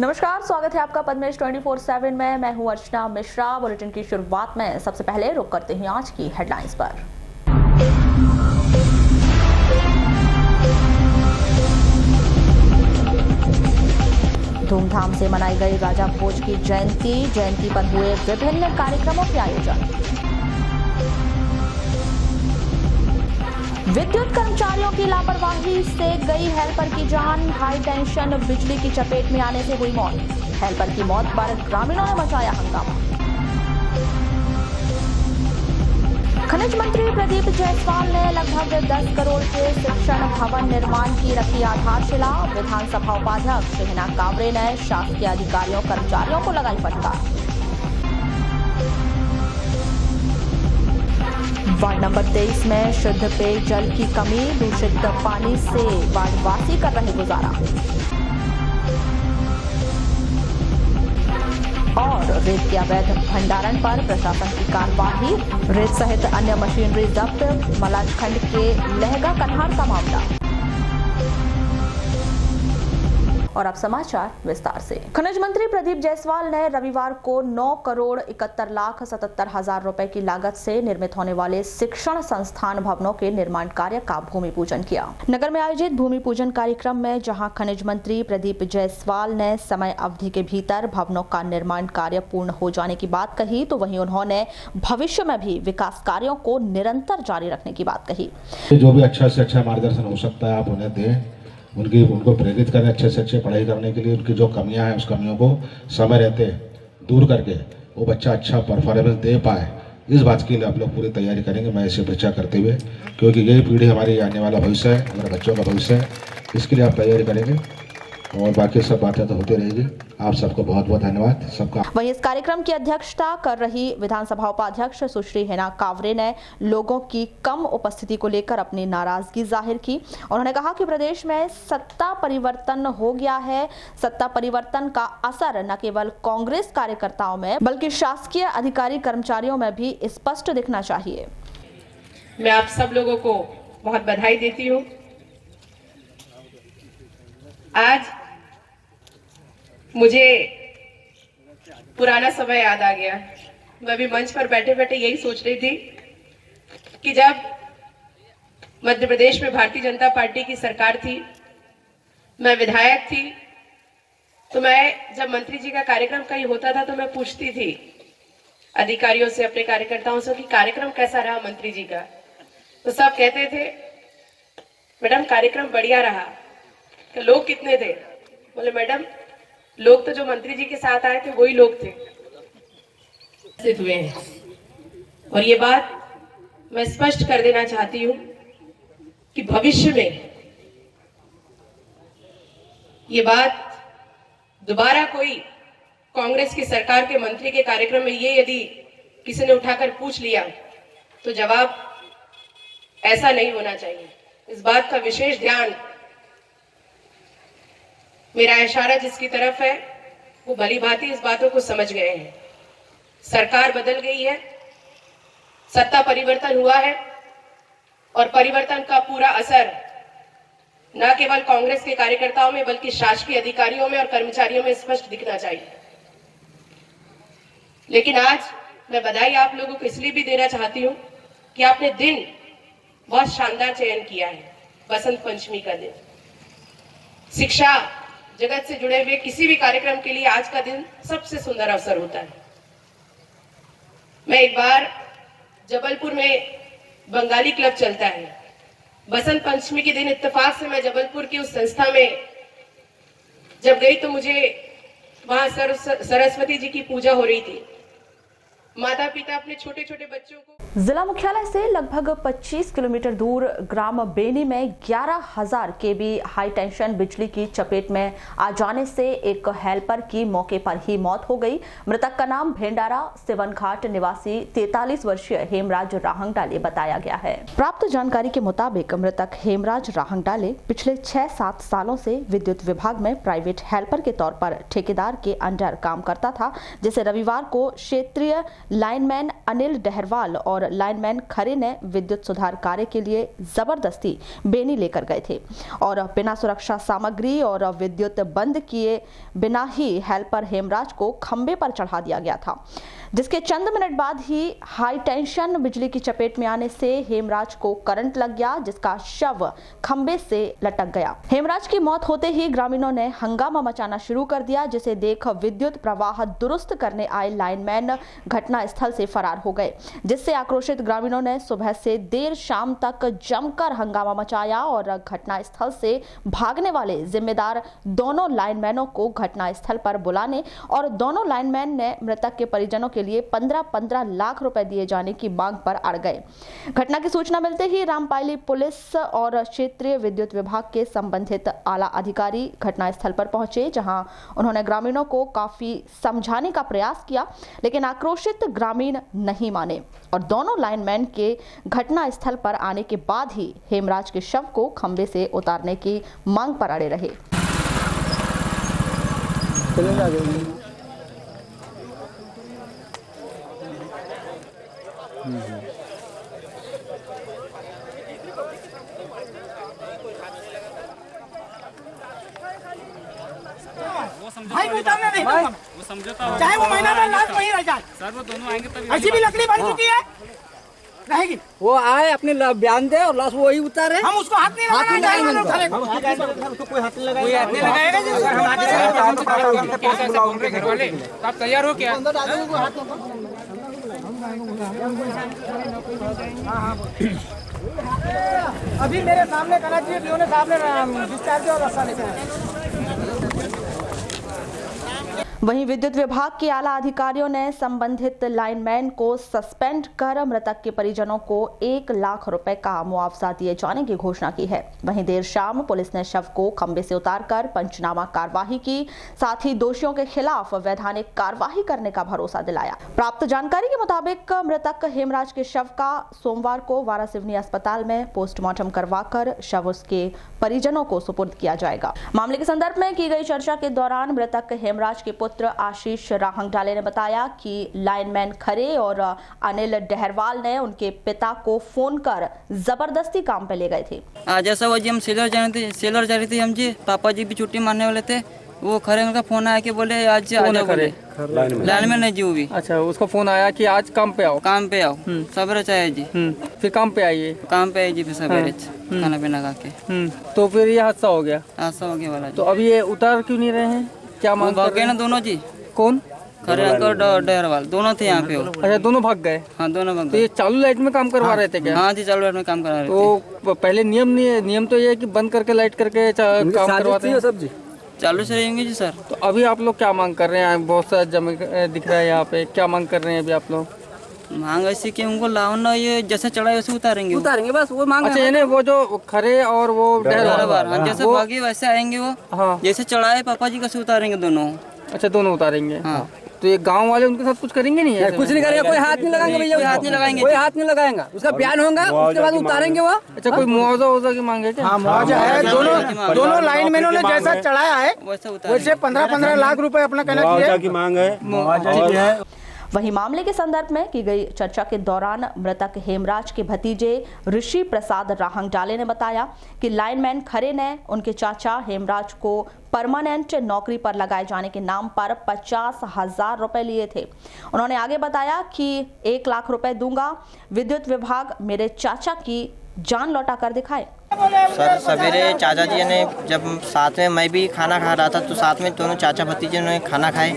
नमस्कार, स्वागत है आपका पद्मेश 24/7 में। मैं हूं अर्चना मिश्रा। बुलेटिन की शुरुआत में सबसे पहले रुक करते हैं आज की हेडलाइंस पर। धूमधाम से मनाई गई राजा भोज की जयंती पर हुए विभिन्न कार्यक्रमों के आयोजन। विद्युत कर्मचारियों की लापरवाही से गई हेल्पर की जान। हाई टेंशन बिजली की चपेट में आने से हुई मौत। हेल्पर की मौत पर ग्रामीणों ने मचाया हंगामा। खनिज मंत्री प्रदीप जायसवाल ने लगभग 10 करोड़ के शिक्षण भवन निर्माण की रखी आधारशिला। विधानसभा उपाध्यक्ष हिना कावरे ने शासकीय अधिकारियों कर्मचारियों को लगाई फटकार। वार्ड नंबर 23 में शुद्ध पेयजल की कमी। दूषित पानी से वार्डवासी कर रहे गुजारा। और रेत के अवैध भंडारण पर प्रशासन की कार्रवाई। रेत सहित अन्य मशीनरी जब्त। मलाजखंड के लहगा कन्हार का मामला। और अब समाचार विस्तार से। खनिज मंत्री प्रदीप जायसवाल ने रविवार को 9,71,77,000 रुपए की लागत से निर्मित होने वाले शिक्षण संस्थान भवनों के निर्माण कार्य का भूमि पूजन किया। नगर में आयोजित भूमि पूजन कार्यक्रम में जहां खनिज मंत्री प्रदीप जायसवाल ने समय अवधि के भीतर भवनों का निर्माण कार्य पूर्ण हो जाने की बात कही, तो वहीं उन्होंने भविष्य में भी विकास कार्यों को निरंतर जारी रखने की बात कही। जो भी अच्छा से अच्छा मार्गदर्शन हो सकता है आप उन्हें दें, उनको प्रेरित करें अच्छे से अच्छे पढ़ाई करने के लिए। उनकी जो कमियां हैं उस कमियों को समय रहते दूर करके वो बच्चा अच्छा परफॉर्मेंस दे पाए, इस बात के लिए आप लोग पूरी तैयारी करेंगे। मैं इसे अपेक्षा करते हुए, क्योंकि यही पीढ़ी हमारी आने वाला भविष्य है, हमारे बच्चों का भविष्य है, इसके लिए आप तैयारी करेंगे और बाकी सब बातें तो होती रहेगी। आप सबको बहुत बहुत धन्यवाद सबका। वहीं इस कार्यक्रम की अध्यक्षता कर रही विधानसभा उपाध्यक्ष सुश्री हिना कावरे ने लोगों की कम उपस्थिति को लेकर अपनी नाराजगी जाहिर की। उन्होंने कहा कि प्रदेश में सत्ता परिवर्तन हो गया है। सत्ता परिवर्तन का असर न केवल कांग्रेस कार्यकर्ताओं में बल्कि शासकीय अधिकारी कर्मचारियों में भी स्पष्ट दिखना चाहिए। मैं आप सब लोगों को बहुत बधाई देती हूँ। आज मुझे पुराना समय याद आ गया। मैं भी मंच पर बैठे बैठे यही सोच रही थी कि जब मध्य प्रदेश में भारतीय जनता पार्टी की सरकार थी, मैं विधायक थी, तो मैं जब मंत्री जी का कार्यक्रम कहीं होता था तो मैं पूछती थी अधिकारियों से, अपने कार्यकर्ताओं से कि कार्यक्रम कैसा रहा मंत्री जी का। तो सब कहते थे मैडम कार्यक्रम बढ़िया रहा। तो लोग कितने थे? बोले मैडम लोग तो जो मंत्री जी के साथ आए थे वही लोग थे हुए हैं। और ये बात मैं स्पष्ट कर देना चाहती हूं कि भविष्य में ये बात दोबारा कोई कांग्रेस की सरकार के मंत्री के कार्यक्रम में ये यदि किसी ने उठाकर पूछ लिया तो जवाब ऐसा नहीं होना चाहिए। इस बात का विशेष ध्यान, मेरा इशारा जिसकी तरफ है वो भली भांति इस बातों को समझ गए हैं। सरकार बदल गई है, सत्ता परिवर्तन हुआ है और परिवर्तन का पूरा असर न केवल कांग्रेस के कार्यकर्ताओं में बल्कि शासकीय अधिकारियों में और कर्मचारियों में स्पष्ट दिखना चाहिए। लेकिन आज मैं बधाई आप लोगों को इसलिए भी देना चाहती हूं कि आपने दिन बहुत शानदार चयन किया है। बसंत पंचमी का दिन, शिक्षा जगत से जुड़े हुए किसी भी कार्यक्रम के लिए आज का दिन सबसे सुंदर अवसर होता है। मैं एक बार जबलपुर में बंगाली क्लब चलता है, बसंत पंचमी के दिन इत्तेफाक से मैं जबलपुर की उस संस्था में जब गई तो मुझे वहां सरस्वती जी की पूजा हो रही थी। माता पिता अपने छोटे छोटे बच्चों को जिला मुख्यालय से लगभग 25 किलोमीटर दूर ग्राम बेनी में 11,000 केवी हाई टेंशन बिजली की चपेट में आ जाने से एक हेल्पर की मौके पर ही मौत हो गई। मृतक का नाम भेंडारा सिवनघाट निवासी 43 वर्षीय हेमराज राहंगडाले बताया गया है। प्राप्त जानकारी के मुताबिक मृतक हेमराज राहंगडाले पिछले 6-7 सालों से विद्युत विभाग में प्राइवेट हेल्पर के तौर पर ठेकेदार के अंडर काम करता था, जिसे रविवार को क्षेत्रीय लाइनमैन अनिल डहरवाल और और लाइनमैन खरे ने विद्युत सुधार कार्य के लिए जबरदस्ती बेनी लेकर गए थे और बिना सुरक्षा सामग्री और विद्युत बंद किए बिना ही हेल्पर हेमराज को खंबे पर चढ़ा दिया गया था, जिसके चंद मिनट बाद ही हाई टेंशन बिजली की चपेट में आने से हेमराज को करंट लग गया, जिसका शव खंबे से लटक गया। हेमराज की मौत होते ही ग्रामीणों ने हंगामा मचाना शुरू कर दिया, जिसे देख विद्युत प्रवाह दुरुस्त करने आए लाइनमैन घटना स्थल से फरार हो गए, जिससे आक्रोशित ग्रामीणों ने सुबह से देर शाम तक जमकर हंगामा मचाया और घटना स्थल से भागने वाले जिम्मेदार दोनों लाइनमैनों को घटना स्थल पर बुलाने और दोनों लाइनमैन ने मृतक के परिजनों के लिए 15-15 लाख रुपए दिए जाने की मांग पर अड़ गए। घटना की सूचना मिलते ही रामपायली पुलिस और क्षेत्रीय विद्युत विभाग के संबंधित आला अधिकारी घटनास्थल पर पहुंचे, जहां उन्होंने ग्रामीणों को काफी समझाने का प्रयास किया, लेकिन आक्रोशित ग्रामीण नहीं माने और दोनों लाइनमैन के घटनास्थल पर आने के बाद ही हेमराज के शव को खंबे से उतारने की मांग पर अड़े रहे। भाई वो उतारने नहीं दूंगा, वो समझौता हो, चाहे वो महीना में लास्ट वहीं रह जाए। सर वो दोनों आएंगे तभी। ऐसी भी लकड़ी बन चुकी है, रहेगी। वो आए अपने बयान दे और लास्ट वो ही उतारे। हम उसको हाथ नहीं लगाएंगे, उसको कोई हाथ नहीं लगाएगा। कोई हाथ नहीं लगाएगा। घर वाले आप तैयार हो क्या? अभी मेरे सामने कराची ने साहब ने डिस्चार्ज और रास्ता लेकर वहीं विद्युत विभाग के आला अधिकारियों ने संबंधित लाइनमैन को सस्पेंड कर मृतक के परिजनों को 1 लाख रुपए का मुआवजा दिए जाने की घोषणा की है। वहीं देर शाम पुलिस ने शव को खंबे से उतारकर पंचनामा कार्यवाही की, साथ ही दोषियों के खिलाफ वैधानिक कार्यवाही करने का भरोसा दिलाया। प्राप्त जानकारी के मुताबिक मृतक हेमराज के शव का सोमवार को वारासिवनी अस्पताल में पोस्टमार्टम करवाकर शव उसके परिजनों को सुपुर्द किया जाएगा। मामले के संदर्भ में की गई चर्चा के दौरान मृतक हेमराज के पुत्र आशीष राहंगडाले ने बताया कि लाइनमैन खरे और अनिल डहरवाल ने उनके पिता को फोन कर जबरदस्ती काम पे ले गए थे। जैसा वो जी हम सेलर जा रहे थे हम जी, पापा जी भी छुट्टी मारने वाले थे। वो खरे उनका फोन आया कि बोले आज आ जाओ, बोले लाइनमैन नहीं जी वो भी। अच्छा, उसका फोन आया कि आज काम पे आओ। काम पे आओ सवेरे चाहिए जी। फिर काम पे आइए। काम पे आइए जी, फिर सवेरे खाना पीना खा के। तो फिर ये हादसा हो गया। हादसा हो गया वाला। तो अभी ये उतार क्यों नहीं रहे हैं? क्या मांग भाग गए ना दोनों जी। कौन? खरे अंकल डहरवाल दोनों थे यहाँ पे। अच्छा, दोनों भाग गए। हाँ दोनों भाग तो ये चालू लाइट में काम करवा रहे थे क्या? हाँ जी, चालू लाइट में काम करवा रहे थे। तो पहले नियम तो ये है कि बंद करके लाइट करके काम करवाते हैं सब जी। चालू से रहेंगे जी सर। तो अभी आप लोग क्या मांग कर रहे हैं? बहुत सारा जमे दिख रहा है यहाँ पे, क्या मांग कर रहे हैं अभी आप लोग? मांग ऐसी कि उनको लाओ ना, ये जैसे चढ़ाए वैसे उतारेंगे बस, वो मांग। अच्छा, यानी वो जो खरे और वो डहरवाल जैसे भागे वैसे आएंगे वो। हाँ, जैसे चढ़ाए पापा जी कैसे उतारेंगे दोनों। अच्छा, दोनों उतारेंगे। हाँ। तो ये गांव वाले उनके साथ कुछ करेंगे नहीं? कुछ नहीं करेंगे, कोई हाथ नहीं लगाएंगे भैया, कोई हाथ नहीं लगाएंगे, कोई हाथ नहीं लगाएगा। उसका बयान होगा, उसके बाद उतारेंगे वो। अच्छा, कोई मुआवजा की मांग है क्या? हाँ, मुआवजा है। दोनों लाइनमैनों ने जैसा चढ़ाया है वैसे 15-15 लाख रुपए अपना कहना की मांग है। वहीं मामले के संदर्भ में की गई चर्चा के दौरान मृतक हेमराज के भतीजे ऋषि प्रसाद राहंगडाले ने बताया कि लाइनमैन खरे ने उनके चाचा हेमराज को परमानेंट नौकरी पर लगाए जाने के नाम पर 50,000 रुपए लिए थे। उन्होंने आगे बताया कि 1 लाख रुपए दूंगा, विद्युत विभाग मेरे चाचा की जान लौटा कर दिखाए। सर सवेरे चाचा जी ने जब साथ में मैं भी खाना खा रहा था तो साथ में दोनों चाचा भतीजे ने खाना खाए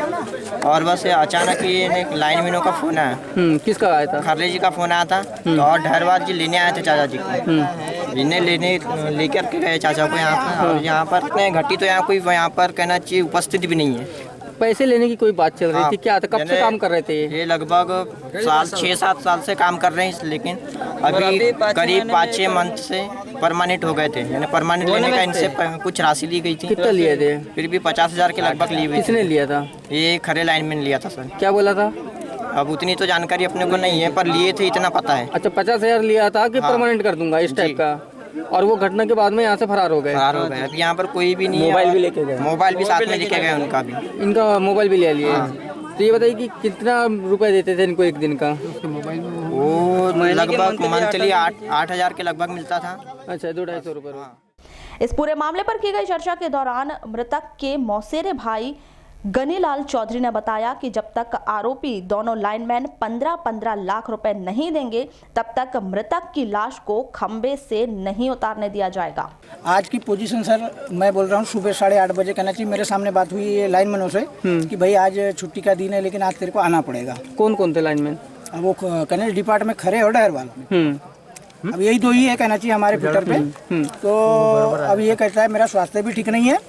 और बस अचानक ये लाइनमैनों का फोन आया। किसका आया था? खर्रे जी का फोन आया था। तो और डहरवाल जी लेने आए थे चाचा जी को। इन्हें लेकर के गए चाचा को यहाँ पर। और यहाँ पर घटी तो यहाँ कोई यहाँ पर कहना चाहिए उपस्थित भी नहीं है। पैसे लेने की कोई बात चल रही थी क्या? था कब से काम कर रहे थे ये? लगभग 6-7 साल से काम कर रहे हैं, लेकिन अभी करीब 5-6 मंथ से परमानेंट हो गए थे। यानी परमानेंट लेने का इनसे कुछ राशि ली गई थी। कितना लिए थे? फिर भी 50,000 के लगभग ली हुई। किसने लिया था? ये खरे लाइनमैन लिया था सर। क्या बोला था? अब उतनी तो जानकारी अपने को नहीं है, पर लिए थे इतना पता है। अच्छा, 50,000 लिया था कि परमानेंट कर दूंगा इस टाइप का, और वो घटना के बाद में यहाँ से फरार हो गए। अब यहाँ पर कोई भी नहीं है। मोबाइल भी लेके गए? मोबाइल भी साथ में लेके गए उनका भी। इनका मोबाइल भी ले लिए। तो ये बताइए कि कितना रुपए देते थे इनको एक दिन का? वो वो लगभग मंथली 8,000 के लगभग मिलता था। अच्छा, 200-250 रुपये। इस पूरे मामले पर की गई चर्चा के दौरान मृतक के मौसेरे भाई गनीलाल चौधरी ने बताया कि जब तक आरोपी दोनों लाइनमैन 15-15 लाख रुपए नहीं देंगे तब तक मृतक की लाश को खंबे से नहीं उतारने दिया जाएगा। आज की पोजीशन सर, मैं बोल रहा हूँ सुबह 8:30 बजे कहना चाहिए, मेरे सामने बात हुई है लाइनमैनों से कि भाई आज छुट्टी का दिन है लेकिन आज तेरे को आना पड़ेगा। कौन कौन थे लाइनमैन? अब वो कहने डिपार्टमेंट में खड़े और डहरवाल में। अब यही दो ही है कहना चाहिए हमारे फिटर पे। तो अब ये कहता है मेरा स्वास्थ्य भी ठीक नहीं है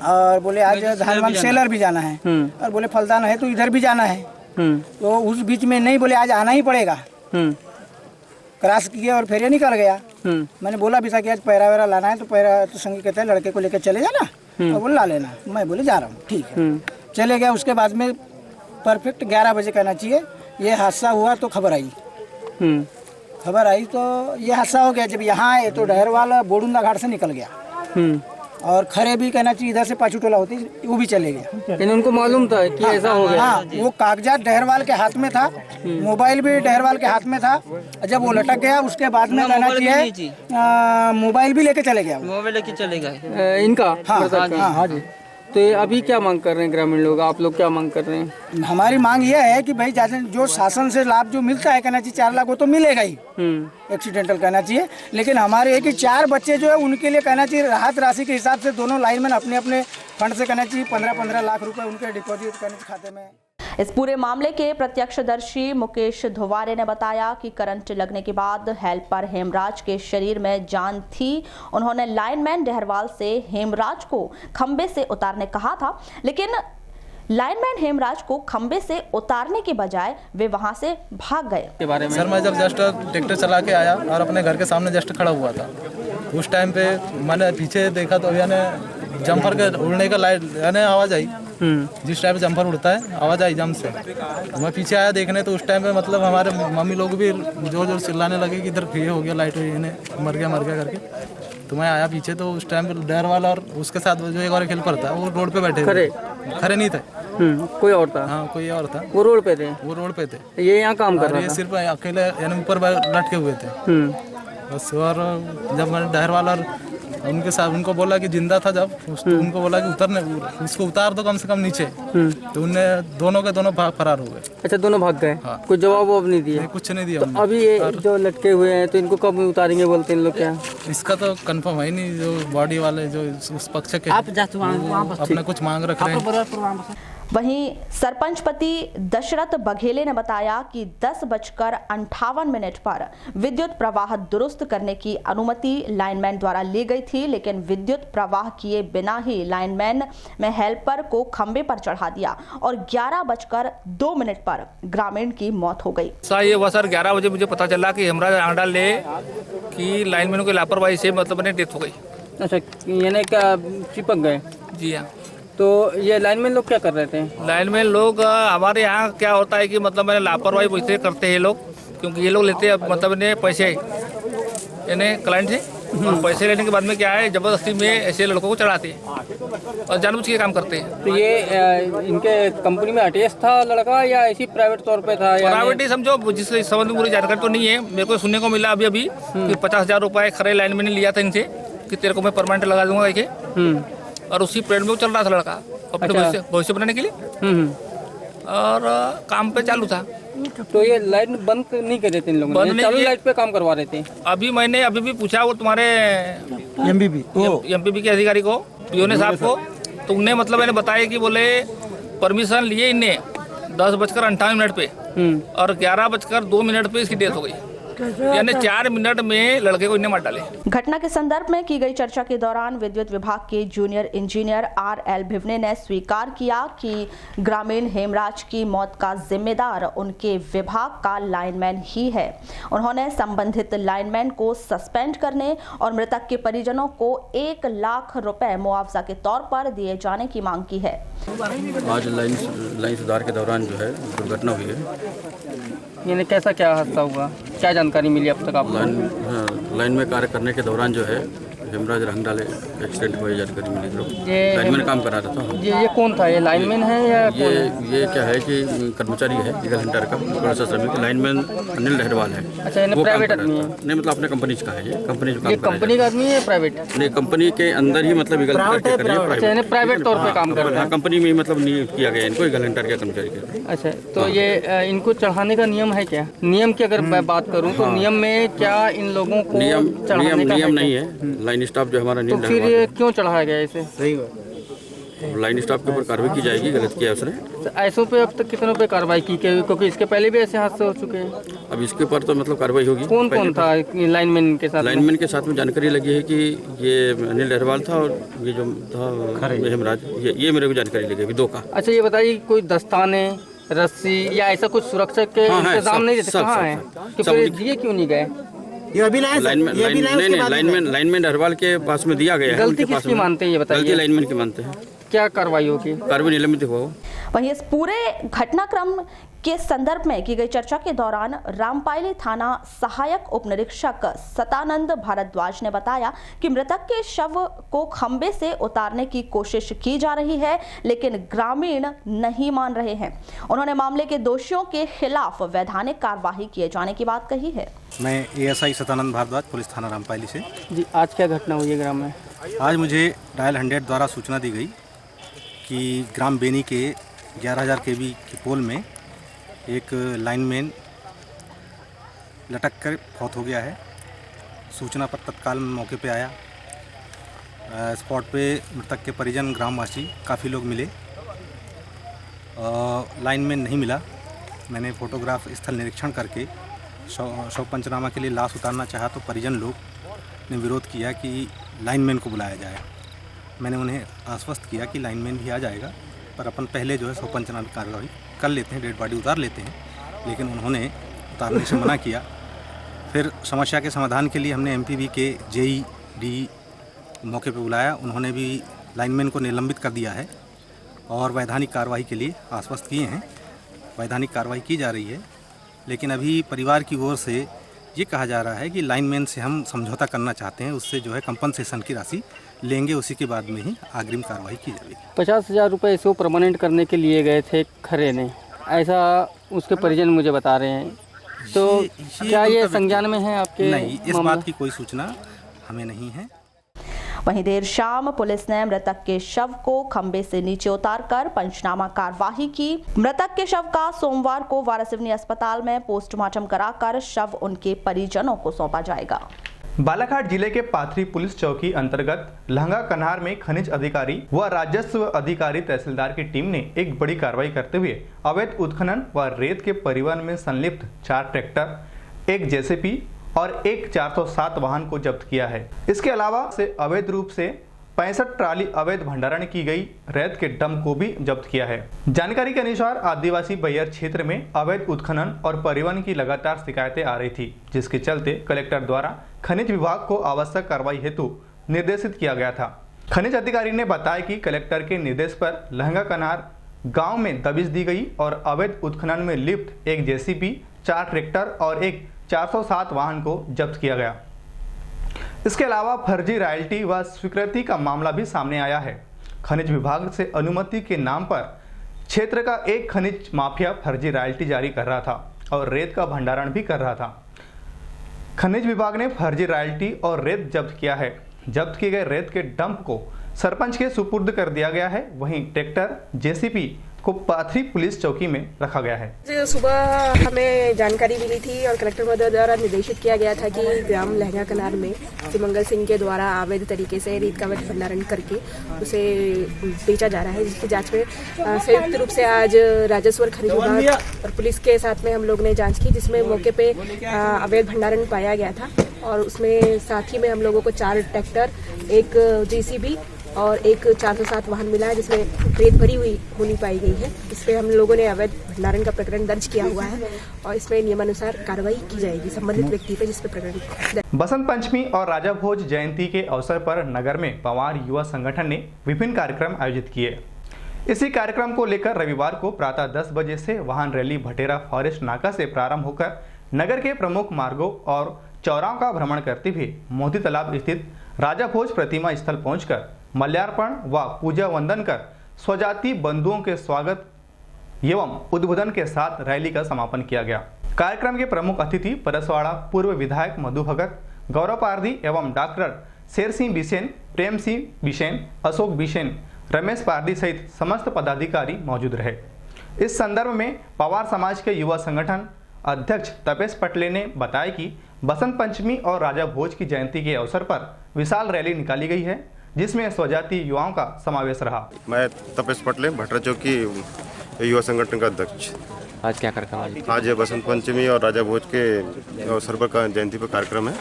और बोले आज धानवान सेलर भी जाना है और बोले फलदान है तो इधर भी जाना है। तो उस बीच में नहीं, बोले आज आना ही पड़ेगा। क्रॉस किया और फिर ये निकल गया। मैंने बोला भी था कि आज पैरा वैरा लाना है, तो पैरा तो संगी कहते हैं लड़के को लेकर चले जाना और बोले ला लेना। मैं बोले जा रहा हूँ, ठीक है। चले गया। उसके बाद में परफेक्ट 11 बजे कहना चाहिए ये हादसा हुआ तो खबर आई। खबर आई तो ये हादसा हो गया। जब यहाँ आए तो डहरवाल बोडुंदा घाट से निकल गया और खरे भी कहना चाहिए इधर से पाछूटोला होती वो भी चले गए। लेकिन उनको मालूम था कि ऐसा हो गया। हाँ, वो कागजात डहरवाल के हाथ में था, मोबाइल भी डहरवाल के हाथ में था। जब वो लटक गया उसके बाद में कहना चाहिए मोबाइल भी लेके चले गया। मोबाइल लेके चले गए इनका। हाँ जी। तो ये अभी क्या मांग कर रहे हैं ग्रामीण लोग? आप लोग क्या मांग कर रहे हैं? हमारी मांग यह है कि भाई जो शासन से लाभ जो मिलता है कहना चाहिए 4 लाख वो तो मिलेगा ही एक्सीडेंटल कहना चाहिए। लेकिन हमारे एक 4 बच्चे जो है उनके लिए कहना चाहिए राहत राशि के हिसाब से दोनों लाइनमैन अपने अपने फंड से कहना चाहिए 15-15 लाख रुपए उनके डिपॉजिट करने खाते में। इस पूरे मामले के प्रत्यक्षदर्शी मुकेश धुवारे ने बताया कि करंट लगने के बाद हेल्पर हेमराज के शरीर में जान थी। उन्होंने लाइनमैन डहरवाल से हेमराज को खंबे से उतारने कहा था, लेकिन लाइनमैन हेमराज को खंबे से उतारने के बजाय वे वहां से भाग गए। के बारे में सर, मैं जब जस्ट ट्रैक्टर चला के आया और अपने घर के सामने जस्ट खड़ा हुआ था, उस टाइम पे मैंने पीछे देखा तो यानी जंपर के उड़ने का लाइट यानी आवाज़ आई। जिस टाइम पे जंपर उड़ता है आवाज़ आई जंप से। मैं पीछे आया देखने तो उस टाइम पे मतलब हमारे मम्मी लोग भी जोर जोर चिल्लाने लगे कि इधर ये हो गया, लाइट हुई, इन्हें मर गया करके। तो मैं आया पीछे तो उस टाइम पे डहरवाल और उसके साथ जो एक और हेल्पर था वो रोड पे बैठे थे। खरे नहीं थे, कोई और था? हाँ, कोई और था। वो रोड पे थे? वो रोड पे थे। ये यहाँ काम कर रहा ये था? सिर्फ अकेले यानी ऊपर लटके हुए थे बस। और जब मैंने डहरवाल और उनके साथ उनको बोला कि जिंदा था, जब उनको बोला कि उतरने उसको उतार दो कम से कम नीचे, तो उनने दोनों के दोनों फरार हो गए। अच्छा, दोनों भाग गए? हाँ। कुछ जवाब वो नहीं दिया? कुछ नहीं दिया। तो अभी ये जो लटके हुए हैं तो इनको कब उतारेंगे बोलते हैं लोग? क्या इसका तो कंफर्म है नहीं। जो बॉडी वाले जो उस पक्ष के अपना कुछ मांग रख रहे हैं। वहीं सरपंच पति दशरथ बघेले ने बताया कि 10:58 पर विद्युत प्रवाह दुरुस्त करने की अनुमति लाइनमैन द्वारा ली गई थी, लेकिन विद्युत प्रवाह किए बिना ही लाइनमैन में हेल्पर को खंबे पर चढ़ा दिया और 11:02 पर ग्रामीण की मौत हो गई। ये हुआ सर 11 बजे मुझे पता चला कि हेमराज आंडा ले कि लाइनमैनों की लापरवाही से मतलब डेथ हो गई। अच्छा, यानी क्या चिपक गए? जी हाँ। तो ये लाइनमैन लोग क्या कर रहे थे? लाइनमैन लोग हमारे यहाँ क्या होता है कि मतलब मैंने लापरवाही वैसे करते हैं लोग, क्योंकि ये लोग लेते हैं मतलब इन्हें पैसे इन्हें क्लाइंट से, और पैसे लेने के बाद में क्या है जबरदस्ती में ऐसे लड़कों को चढ़ाते हैं और जानबूझ के काम करते हैं। तो ये इनके कंपनी में अटैच था लड़का या ऐसी प्राइवेट तौर पे था? प्राइवेट ही समझो, जिसके संबंध में पूरी जानकारी तो नहीं है। मेरे को सुनने को मिला अभी कि 50,000 रुपये खरे लाइनमैन ने लिया था इनसे कि तेरे को मैं परमानेंट लगा दूंगा देखे, और उसी पीरियड में वो चल रहा था लड़का अपने भविष्य बनाने के लिए और काम पे चालू था। तो ये लाइट बंद नहीं कर रहे थे इन लोगों ने? चालू लाइट पे काम करवा रहे थे? मैंने अभी भी पूछा वो तुम्हारे एमपीबी के अधिकारी को, पीओने साहब को, तो उन्हें मतलब मैंने बताया कि बोले परमिशन लिए इन्हें 10:58 पे और 11:02 पे इसकी डेथ हो गई, यानी 4 मिनट में लड़के को इन्हें मार डाले। घटना के संदर्भ में की गई चर्चा के दौरान विद्युत विभाग के जूनियर इंजीनियर RL भिवने ने स्वीकार किया कि ग्रामीण हेमराज की मौत का जिम्मेदार उनके विभाग का लाइनमैन ही है। उन्होंने संबंधित लाइनमैन को सस्पेंड करने और मृतक के परिजनों को 1 लाख रुपए मुआवजा के तौर पर दिए जाने की मांग की है। आज लाइन सुधार के दौरान जो है दुर्घटना हुई है। यानी कैसा क्या हादसा हुआ, क्या जानकारी मिली अब तक आपको? लाइन में कार्य करने के दौरान जो है हेमराज रंग डाले एक्सीडेंट हुआ जानकारी मिली थी। ये लाइनमैन काम करा रहा था। ये कौन था? ये लाइनमैन है या कौन है? ये क्या है कि कर्मचारी है ईगल हंटर का, पुलिस श्रमिक लाइनमैन अनिल लहरवाल है। अच्छा, ये वो प्राइवेट काम कर आदमी रहा है? था। नहीं, मतलब अपने कंपनी का है। ये कंपनी ये कंपनी का आदमी है या प्राइवेट? नहीं, कंपनी के अंदर ही मतलब ईगल हंटर के करिए प्राइवेट तौर पे काम कर रहा है। कंपनी में मतलब नियुक्त किया गया इनको ईगल हंटर के कर्मचारी के। अच्छा, तो ये इनको चढ़ाने का नियम है क्या? नियम की अगर मैं बात करूं तो नियम में क्या इन लोगों को चढ़ाने का नियम नहीं है। लाइन स्टाफ जो हमारा तो फिर ये क्यों चढ़ाया गया इसे? सही बात। लाइन स्टाफ के ऊपर कार्रवाई की जाएगी, गलत किया उसने। तो ऐसों पे अब तक कितनों पे कार्रवाई की गई? क्योंकि इसके पहले भी ऐसे हादसे हो चुके हैं। अब इसके ऊपर तो मतलब कार्रवाई होगी। कौन कौन था लाइनमैन के साथ? लाइनमैन के साथ में जानकारी लगी है कि ये अनिल लहरवाल था और ये जो था हेमराज, ये मेरे को जानकारी लगी अभी 2 का। अच्छा, ये बताइए कोई दस्ताने, रस्सी या ऐसा कुछ सुरक्षा के इंतजाम नहीं देते? कहाँ है कि फिर दिए क्यों नहीं गए? ये अभी लाइनमैन लहरवाल के पास में दिया गया है। गलती किसकी मानते हैं ये बताइए? गलती लाइनमैन की मानते हैं। क्या कार्रवाई होगी? कार्रवाई निलंबित हुआ। वहीं इस पूरे घटनाक्रम के संदर्भ में की गई चर्चा के दौरान रामपायली थाना सहायक उप निरीक्षक सतानंद भारद्वाज ने बताया कि मृतक के शव को खंबे से उतारने की कोशिश की जा रही है, लेकिन ग्रामीण नहीं मान रहे हैं। उन्होंने मामले के दोषियों के खिलाफ वैधानिक कार्यवाही किए जाने की बात कही है। मैं ASI सतानंद भारद्वाज, पुलिस थाना रामपायली से। जी, आज क्या घटना हुई है ग्राम में? आज मुझे डायल 100 द्वारा सूचना दी गई कि ग्राम बेनी के 11,000 kV के पोल में एक लाइनमैन लटक कर फौत हो गया है। सूचना पर तत्काल मौके पे आया। स्पॉट पे मृतक के परिजन, ग्रामवासी काफ़ी लोग मिले। लाइनमैन नहीं मिला। मैंने फोटोग्राफ स्थल निरीक्षण करके शव पंचनामा के लिए लाश उतारना चाहा तो परिजन लोग ने विरोध किया कि लाइनमैन को बुलाया जाए। मैंने उन्हें आश्वस्त किया कि लाइनमैन भी आ जाएगा, पर अपन पहले जो है शव पंचनामा कार्रवाई कर लेते हैं, डेड बॉडी उतार लेते हैं। लेकिन उन्होंने उतारने से मना किया। फिर समस्या के समाधान के लिए हमने MPV के JED मौके पर बुलाया। उन्होंने भी लाइनमैन को निलंबित कर दिया है और वैधानिक कार्रवाई के लिए आश्वस्त किए हैं। वैधानिक कार्रवाई की जा रही है, लेकिन अभी परिवार की ओर से ये कहा जा रहा है कि लाइनमैन से हम समझौता करना चाहते हैं, उससे जो है कंपनसेशन की राशि लेंगे, उसी के बाद में ही अग्रिम कार्रवाई की जाएगी। 50,000 रुपये इसको परमानेंट करने के लिए गए थे खरे ने, ऐसा उसके परिजन मुझे बता रहे हैं। तो क्या ये संज्ञान में है आपके? नहीं, इस बात की कोई सूचना हमें नहीं है। वहीं देर शाम पुलिस ने मृतक के शव को खंबे से नीचे उतारकर पंचनामा कार्यवाही की। मृतक के शव का सोमवार को वारासिवनी अस्पताल में पोस्टमार्टम कराकर शव उनके परिजनों को सौंपा जाएगा। बालाघाट जिले के पाथरी पुलिस चौकी अंतर्गत लहंगा कन्हार में खनिज अधिकारी व राजस्व अधिकारी तहसीलदार की टीम ने एक बड़ी कार्रवाई करते हुए अवैध उत्खनन व रेत के परिवहन में संलिप्त 4 ट्रैक्टर, 1 JCB और एक 407 वाहन को जब्त किया है। इसके अलावा से अवैध रूप से 65 ट्राली अवैध भंडारण की गई रेत के डंप को भी जब्त किया है। जानकारी के अनुसार आदिवासी बैयर क्षेत्र में अवैध उत्खनन और परिवहन की लगातार शिकायतें आ रही थी, जिसके चलते कलेक्टर द्वारा खनिज विभाग को आवश्यक कार्रवाई हेतु निर्देशित किया गया था। खनिज अधिकारी ने बताया कि कलेक्टर के निर्देश पर लहंगा कन्हार गांव में दबिश दी गई और अवैध उत्खनन में लिप्त 1 JCB, 4 ट्रैक्टर और एक 407 वाहन को जब्त किया गया। इसके अलावा फर्जी रॉयल्टी व स्वीकृति का मामला भी सामने आया है। खनिज विभाग से अनुमति के नाम पर क्षेत्र का एक खनिज माफिया फर्जी रॉयल्टी जारी कर रहा था और रेत का भंडारण भी कर रहा था। खनिज विभाग ने फर्जी रॉयल्टी और रेत जब्त किया है। जब्त किए गए रेत के डंप को सरपंच के सुपुर्द कर दिया गया है। वहीं ट्रैक्टर JCB को पाथरी पुलिस चौकी में रखा गया है। सुबह हमें जानकारी मिली थी और कलेक्टर महोदय द्वारा निर्देशित किया गया था कि ग्राम लहंगा कनार में सिमंगल सिंह के द्वारा अवैध तरीके से रेत का अवैध भंडारण करके उसे बेचा जा रहा है, जिसकी जांच में संयुक्त रूप से आज राजस्व और खनिज विभाग और पुलिस के साथ में हम लोग ने जाँच की, जिसमें मौके पे अवैध भंडारण पाया गया था। और उसमें साथ ही में हम लोगों को 4 ट्रैक्टर, 1 JCB और एक 407 वाहन मिला है, जिसमें रेत भरी हुई होनी पाई गई है। इस पे हम लोगों ने अवैध भंडारण का प्रकरण दर्ज किया हुआ है और इसमें नियमानुसार कार्रवाई की जाएगी संबंधित व्यक्ति पे जिस पे प्रकरण। बसंत पंचमी और राजा भोज जयंती के अवसर पर नगर में पवार युवा संगठन ने विभिन्न कार्यक्रम आयोजित किए। इसी कार्यक्रम को लेकर रविवार को प्रातः 10 बजे से वाहन रैली भटेरा फॉरेस्ट नाका से प्रारंभ होकर नगर के प्रमुख मार्गों और चौराहों का भ्रमण करते हुए मोदी तालाब स्थित राजा भोज प्रतिमा स्थल पहुंचकर मल्यार्पण व पूजा वंदन कर स्वजाति बंधुओं के स्वागत एवं उद्बोधन के साथ रैली का समापन किया गया। कार्यक्रम के प्रमुख अतिथि परसवाड़ा पूर्व विधायक मधु भगत, गौरव पारधी एवं डॉक्टर शेर सिंह बिसेन, प्रेम सिंह बिसेन, अशोक बिसेन, रमेश पारधी सहित समस्त पदाधिकारी मौजूद रहे। इस संदर्भ में पवार समाज के युवा संगठन अध्यक्ष तपेश पटले ने बताया कि बसंत पंचमी और राजा भोज की जयंती के अवसर पर विशाल रैली निकाली गई है, जिसमें स्वजाति युवाओं का समावेश रहा। मैं तपेश पटले भटरा चौकी युवा संगठन का अध्यक्ष। आज क्या कार्यक्रम? आज बसंत पंचमी और राजा भोज के अवसर पर जयंती पर कार्यक्रम है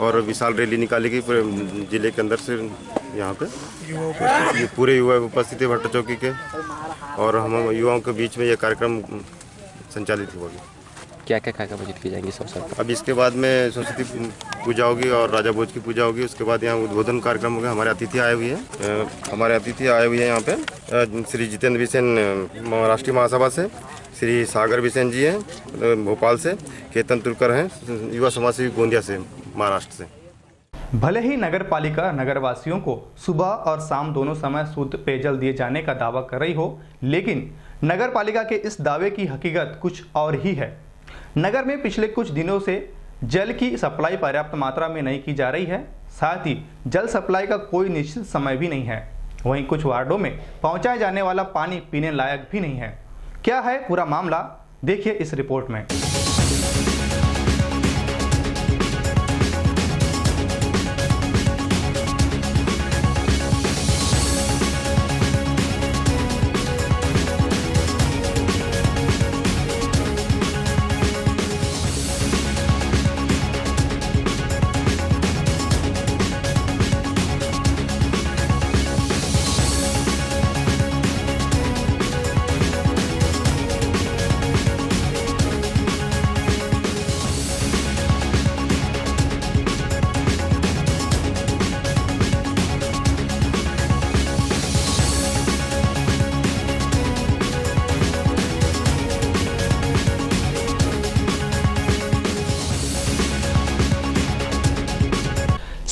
और विशाल रैली निकाली गई पूरे जिले के अंदर से। यहाँ पे पूरे युवा उपस्थित है भट्टा चौकी के, और हम युवाओं के बीच में ये कार्यक्रम संचालित होगी। क्या क्या कार्यक्रम आयोजित किए जाएंगे इस अवसर पर? अब इसके बाद में सरस्वती पूजा होगी और राजा भोज की पूजा होगी। उसके बाद यहाँ उद्बोधन कार्यक्रम होगा। हमारे अतिथि आए हुए हैं यहाँ पे श्री जितेंद्र बिसेन राष्ट्रीय महासभा से, श्री सागर बिसेन जी हैं भोपाल से, केतन तुलकर हैं युवा समाज सेवी गोंदिया से, महाराष्ट्र से। भले ही नगर पालिका नगरवासियों को सुबह और शाम दोनों समय शुद्ध पेयजल दिए जाने का दावा कर रही हो, लेकिन नगर पालिका के इस दावे की हकीकत कुछ और ही है। नगर में पिछले कुछ दिनों से जल की सप्लाई पर्याप्त मात्रा में नहीं की जा रही है, साथ ही जल सप्लाई का कोई निश्चित समय भी नहीं है। वहीं कुछ वार्डों में पहुंचाए जाने वाला पानी पीने लायक भी नहीं है। क्या है पूरा मामला, देखिए इस रिपोर्ट में।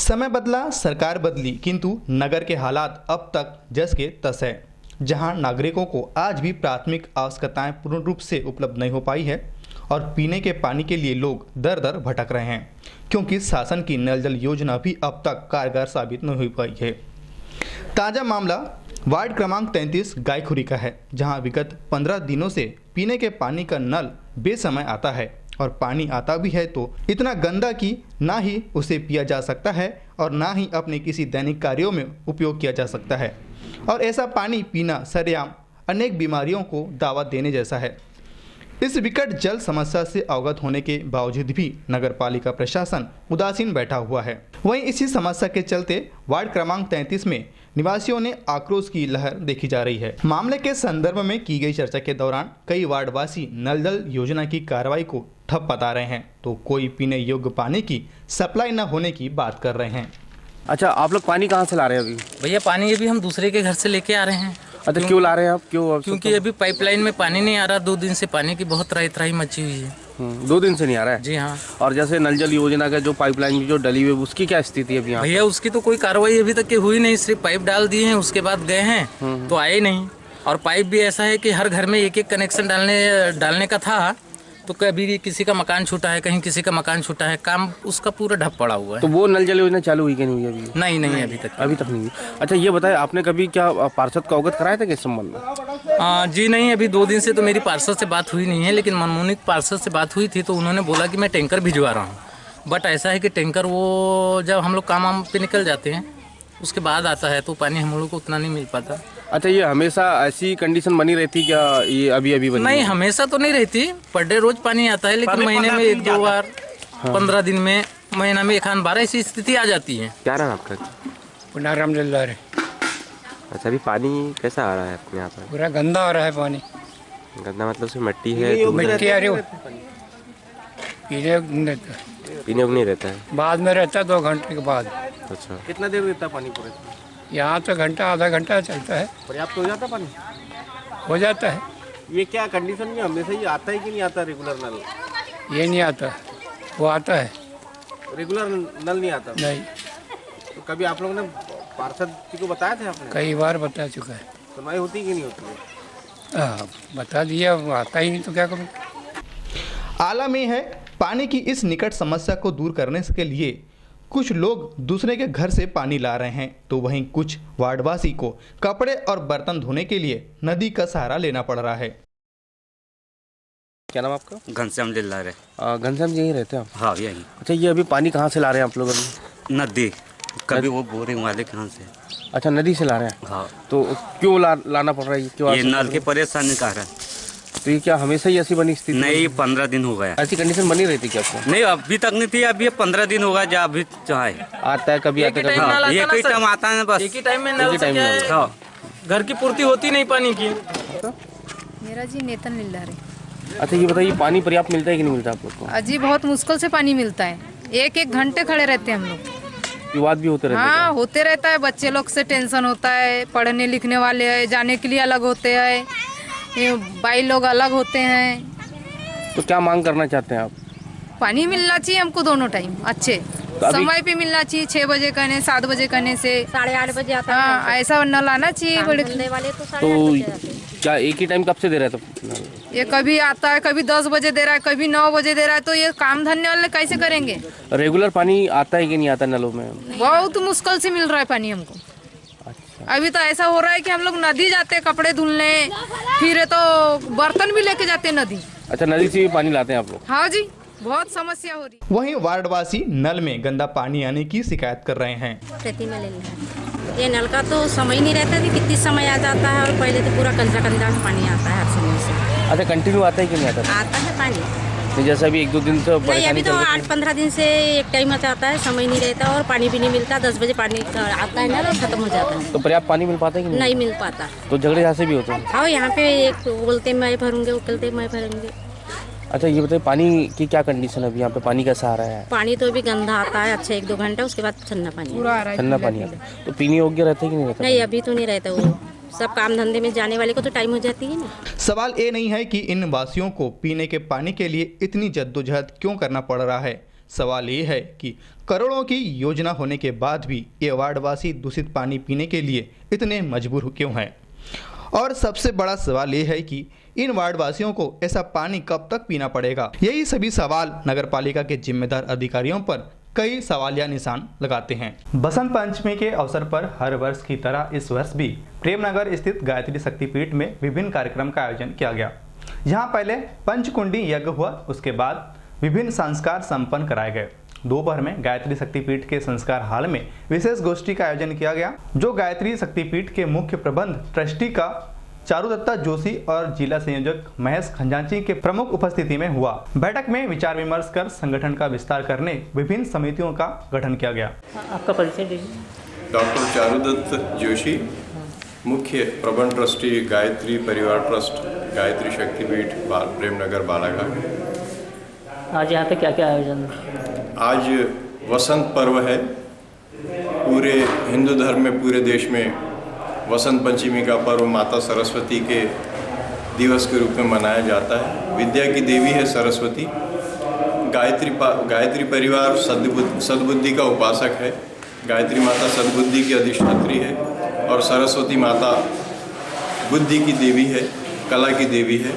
समय बदला, सरकार बदली, किंतु नगर के हालात अब तक जस के तस है। जहां नागरिकों को आज भी प्राथमिक आवश्यकताएं पूर्ण रूप से उपलब्ध नहीं हो पाई है और पीने के पानी के लिए लोग दर दर भटक रहे हैं, क्योंकि शासन की नल जल योजना भी अब तक कारगर साबित नहीं हो पाई है। ताज़ा मामला वार्ड क्रमांक 33 गायखुरी का है, जहां विगत 15 दिनों से पीने के पानी का नल बेसमय आता है और पानी आता भी है तो इतना गंदा कि ना ही उसे पिया जा सकता है और ना ही अपने किसी दैनिक कार्यों में उपयोग किया जा सकता है। और ऐसा पानी पीना सरेआम अनेक बीमारियों को दावा देने जैसा है। इस विकट जल समस्या से अवगत होने के बावजूद भी नगर पालिका प्रशासन उदासीन बैठा हुआ है। वहीं इसी समस्या के चलते वार्ड क्रमांक 33 में निवासियों ने आक्रोश की लहर देखी जा रही है। मामले के संदर्भ में की गई चर्चा के दौरान कई वार्डवासी नल जल योजना की कार्रवाई को ठप बता रहे हैं, तो कोई पीने योग्य पानी की सप्लाई न होने की बात कर रहे हैं। अच्छा, आप लोग पानी कहाँ से ला रहे हैं अभी? भैया पानी अभी हम दूसरे के घर से लेके आ रहे हैं। अच्छा, क्यों ला रहे हैं आप? क्योंकि अभी पाइपलाइन में पानी नहीं आ रहा। 2 दिन से पानी की बहुत त्राही मची हुई है। 2 दिन से नहीं आ रहा है? जी हाँ। और जैसे नल जल योजना का जो पाइपलाइन की जो डली हुई, उसकी क्या स्थिति है अभी? भैया उसकी तो कोई कार्रवाई अभी तक की हुई नहीं, सिर्फ पाइप डाल दिए हैं, उसके बाद गए हैं तो आए नहीं। और पाइप भी ऐसा है कि हर घर में एक कनेक्शन डालने का था, तो कभी किसी का मकान छूटा है, कहीं किसी का मकान छूटा है, काम उसका पूरा ढप पड़ा हुआ है। तो वो नल जल योजना चालू हुई कि नहीं हुई अभी? नहीं अभी तक नहीं हुई। अच्छा, ये बताएं, आपने कभी क्या पार्षद को अवगत कराया था कि इस संबंध में? जी नहीं, अभी 2 दिन से तो मेरी पार्षद से बात हुई नहीं है, लेकिन मनमोहन पार्षद से बात हुई थी तो उन्होंने बोला कि मैं टैंकर भिजवा रहा हूँ। बट ऐसा है कि टैंकर वो जब हम लोग काम पे निकल जाते हैं उसके बाद आता है, तो पानी हम लोग को उतना नहीं मिल पाता। अच्छा, ये हमेशा ऐसी कंडीशन बनी रहती क्या? ये अभी बनी? नहीं, हमेशा तो नहीं रहती, पर डे रोज पानी आता है, लेकिन महीने में 1-2 बार, 15 दिन में, महीना में 1 बार ऐसी स्थिति आ जाती है। क्या नाम आपका? पुनाराम जल्दार है। अच्छा, अभी पानी कैसा आ रहा है अपने यहाँ पर? पूरा गंदा हो रहा है पानी। गंदा मतलब से मिट्टी है? मिट्टी आ रही है, पीने को नहीं रहता है। बाद में रहता है 2 घंटे के बाद। अच्छा, कितना देर रहता है पानी पूरे? यहाँ तो घंटा आधा घंटा चलता है। पर्याप्त हो जाता पानी? हो जाता है। ये क्या कंडीशन में हमेशा ही आता है कि नहीं आता रेगुलर नल? ये नहीं आता, वो आता है। रेगुलर नल नहीं आता? नहीं। तो कभी आप लोगों ने पार्षद जी को बताया थे आपने? कई बार बता चुका है। सुनवाई होती कि नहीं होती है? बता दिया, आता ही नहीं तो क्या करूँ। आला में है पानी की इस निकट समस्या को दूर करने के लिए कुछ लोग दूसरे के घर से पानी ला रहे हैं, तो वहीं कुछ वार्डवासी को कपड़े और बर्तन धोने के लिए नदी का सहारा लेना पड़ रहा है। क्या नाम आपका? घनश्याम लिल्लारे। घनश्याम जी यहीं रहते हैं आप? हाँ यहीं। अच्छा, ये अभी पानी कहाँ से ला रहे हैं आप लोग अभी? नदी, कभी वो बोरिंग वाले कहाँ से। अच्छा, नदी से ला रहे हैं। हाँ। तो क्यों लाना पड़ रहा है? क्यों? ये नल की परेशानी का है। तो ये क्या हमेशा ही ऐसी बनी स्थिति? नहीं, 15 दिन हो गया। ऐसी कंडीशन बनी रहती क्या आपको? नहीं, अभी तक नहीं थी, अभी 15 दिन होगा जब अभी चाहे आता है, कभी आता है, कभी एक ही टाइम आता है बस। एक ही टाइम में नल से क्या है, घर की पूर्ति होती नहीं पानी की। मेरा जी नेतन लिल्लारे। अच्छा, ये बताइए पानी पर्याप्त मिलता है कि नहीं मिलता आप लोग को? अजी बहुत मुश्किल से पानी मिलता है, एक घंटे खड़े रहते हैं हम लोग। विवाद भी होते रहते हैं? हाँ, होते रहता है। बच्चे लोग से टेंशन होता है, पढ़ने लिखने वाले है, जाने के लिए अलग होते हैं, भाई लोग अलग होते हैं। तो क्या मांग करना चाहते हैं आप? पानी मिलना चाहिए हमको दोनों टाइम अच्छे समय पे मिलना चाहिए। 6 बजे कहने, 7 बजे कहने से 8:30 बजे आता है। हाँ, ऐसा नल आना चाहिए। बड़े वाले तो क्या एक ही टाइम कब से दे रहे थे? ये कभी आता है, कभी 10 बजे दे रहा है, कभी 9 बजे दे रहा है। तो ये काम धंधे वाले कैसे करेंगे? रेगुलर पानी आता है कि नहीं आता नलों में? बहुत मुश्किल से मिल रहा है पानी हमको। अभी तो ऐसा हो रहा है कि हम लोग नदी जाते हैं कपड़े धुलने, फिर तो बर्तन भी लेके जाते हैं नदी। अच्छा, नदी से भी पानी लाते हैं आप लोग? हाँ जी, बहुत समस्या हो रही है। वहीं वार्डवासी नल में गंदा पानी आने की शिकायत कर रहे हैं। ये नल का तो समय नहीं रहता कि कितनी समय आ जाता है, और पहले तो पूरा गंदा गंदा पानी आता है हर समय से। अच्छा, कंटिन्यू आता है कि नहीं आता? आता है पानी। जैसा अभी 1-2 दिन से नहीं, अभी तो 8-15 दिन से एक टाइम आता है, समय नहीं रहता और पानी भी नहीं मिलता। 10 बजे पानी आता है ना, खत्म हो जाता है। तो पर्याप्त पानी मिल पाता है कि नहीं? नहीं मिल पाता। तो झगड़े यहाँ से भी होते हैं? हाँ, यहाँ पे एक बोलते मैं भरूंगे, वो बोलते मैं भरूंगे। अच्छा, ये बताइए पानी की क्या कंडीशन है अभी यहाँ पे? पानी कैसा आ रहा है? पानी तो अभी गंदा आता है, अच्छा 1-2 घंटा, उसके बाद ठंडा पानी ठंडा पानी आता है। तो पीने योग्य रहता है कि नहीं रहता? नहीं, अभी तो नहीं रहता। वो सब काम धंधे में जाने वाले को तो टाइम हो जाती है ना। सवाल ये नहीं है कि इन वासियों को पीने के पानी के लिए इतनी जद्दोजहद क्यों करना पड़ रहा है। सवाल ये है कि करोड़ों की योजना होने के बाद भी ये वार्डवासी दूषित पानी पीने के लिए इतने मजबूर क्यों हैं। और सबसे बड़ा सवाल ये है कि इन वार्डवासियों को ऐसा पानी कब तक पीना पड़ेगा। यही सभी सवाल नगरपालिका के जिम्मेदार अधिकारियों पर कई सवालिया निशान लगाते हैं। बसंत पंचमी के अवसर पर हर वर्ष की तरह इस वर्ष भी प्रेमनगर स्थित गायत्री शक्तिपीठ में विभिन्न कार्यक्रम का आयोजन किया गया। यहाँ पहले पंचकुंडी यज्ञ हुआ, उसके बाद विभिन्न संस्कार संपन्न कराए गए। दोपहर में गायत्री शक्तिपीठ के संस्कार हाल में विशेष गोष्ठी का आयोजन किया गया, जो गायत्री शक्तिपीठ के मुख्य प्रबंध ट्रस्टी का चारुदत्ता जोशी और जिला संयोजक महेश खंजांची के प्रमुख उपस्थिति में हुआ। बैठक में विचार विमर्श कर संगठन का विस्तार करने विभिन्न समितियों का गठन किया गया। आपका परिचय दीजिए। डॉक्टर चारुदत्त जोशी, मुख्य प्रबंध ट्रस्टी गायत्री परिवार ट्रस्ट, गायत्री शक्तिपीठ प्रेमनगर बालाघाट। आज यहाँ पे क्या क्या आयोजन? आज वसंत पर्व है। पूरे हिंदू धर्म में, पूरे देश में वसंत पंचमी का पर्व माता सरस्वती के दिवस के रूप में मनाया जाता है। विद्या की देवी है सरस्वती। गायत्री परिवार सद्बुद्धि का उपासक है। गायत्री माता सद्बुद्धि की अधिष्ठात्री है और सरस्वती माता बुद्धि की देवी है, कला की देवी है।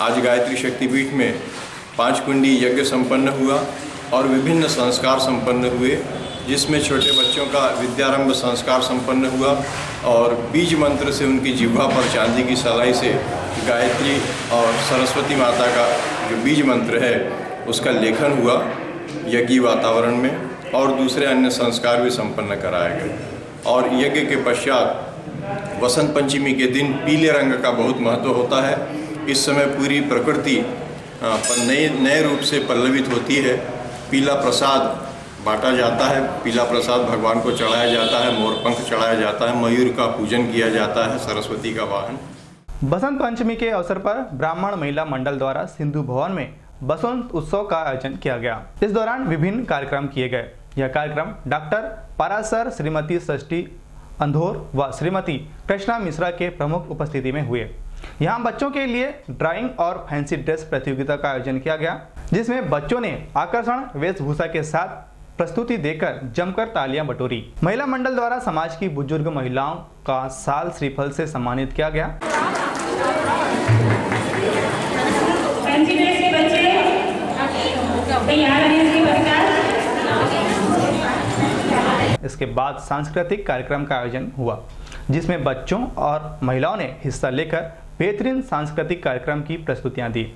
आज गायत्री शक्तिपीठ में 5 कुंडी यज्ञ संपन्न हुआ और विभिन्न संस्कार संपन्न हुए, जिसमें छोटे बच्चों का विद्यारंभ संस्कार संपन्न हुआ और बीज मंत्र से उनकी जिह्वा पर चांदी की सलाई से गायत्री और सरस्वती माता का जो बीज मंत्र है उसका लेखन हुआ यज्ञ वातावरण में, और दूसरे अन्य संस्कार भी संपन्न कराए गए। और यज्ञ के पश्चात वसंत पंचमी के दिन पीले रंग का बहुत महत्व होता है। इस समय पूरी प्रकृति नए रूप से पल्लवित होती है। पीला प्रसाद बांटा जाता है, पीला प्रसाद भगवान को चढ़ाया जाता है, मोरपंख चढ़ाया जाता है, मयूर का पूजन किया जाता है, सरस्वती का वाहन। बसंत पंचमी के अवसर पर ब्राह्मण महिला मंडल द्वारा सिंधु भवन में बसंत उत्सव का आयोजन किया गया। इस दौरान विभिन्न कार्यक्रम किए गए। यह कार्यक्रम डॉक्टर पारासर, श्रीमती षष्ठी अंधोर व श्रीमती कृष्णा मिश्रा के प्रमुख उपस्थिति में हुए। यहाँ बच्चों के लिए ड्राइंग और फैंसी ड्रेस प्रतियोगिता का आयोजन किया गया, जिसमें बच्चों ने आकर्षण वेशभूषा के साथ प्रस्तुति देकर जमकर तालियां बटोरी। महिला मंडल द्वारा समाज की बुजुर्ग महिलाओं का साल श्रीफल से सम्मानित किया गया। इसके बाद सांस्कृतिक कार्यक्रम का आयोजन हुआ, जिसमें बच्चों और महिलाओं ने हिस्सा लेकर बेहतरीन सांस्कृतिक कार्यक्रम की प्रस्तुतियां दी।